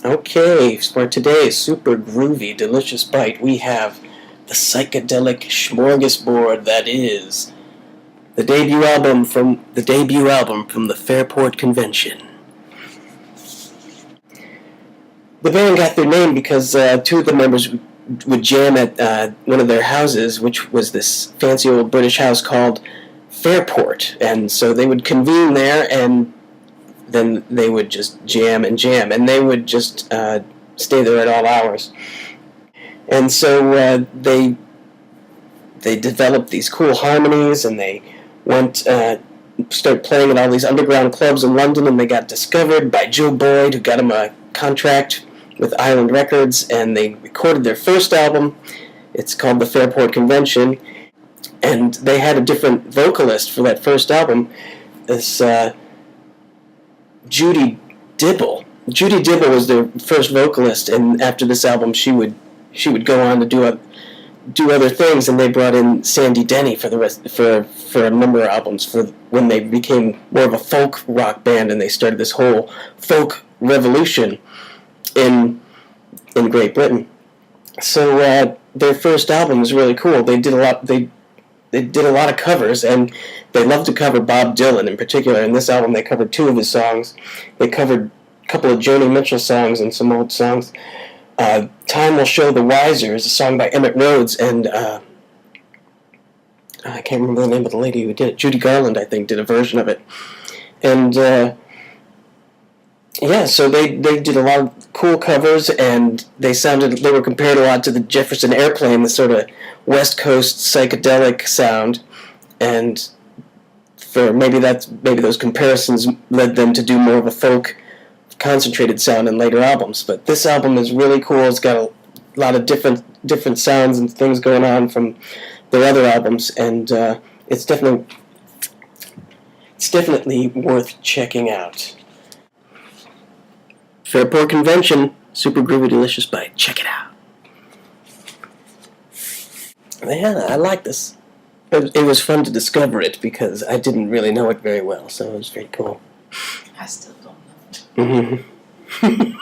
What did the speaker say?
Okay, for today's super groovy, delicious bite, we have the psychedelic smorgasbord that is the debut album from the Fairport Convention. The band got their name because two of the members would jam at one of their houses, which was this fancy old British house called Fairport, and so they would convene there and then they would just jam, and they would just stay there at all hours. And so they developed these cool harmonies, and they went started playing at all these underground clubs in London, and they got discovered by Joe Boyd, who got them a contract with Island Records, and they recorded their first album. It's called the Fairport Convention, and they had a different vocalist for that first album. This Judy Dibble. Judy Dibble was their first vocalist, and after this album, she would go on to do other things, and they brought in Sandy Denny for a number of albums for when they became more of a folk rock band, and they started this whole folk revolution in Great Britain. So their first album was really cool. They did a lot. They did a lot of covers, and they loved to cover Bob Dylan in particular. In this album, they covered two of his songs. They covered a couple of Joni Mitchell songs and some old songs. Time Will Show the Wiser is a song by Emmett Rhodes, and I can't remember the name of the lady who did it. Judy Garland, I think, did a version of it. And so they did a lot of cool covers, and they were compared a lot to the Jefferson Airplane, the sort of West Coast psychedelic sound, and for maybe those comparisons led them to do more of a folk concentrated sound in later albums. But this album is really cool. It's got a lot of different sounds and things going on from their other albums, and it's definitely worth checking out. Fairport Convention, super groovy, delicious bite. Check it out. Yeah, I like this. It was fun to discover it because I didn't really know it very well, so it was very cool. I still don't know it. Mm-hmm.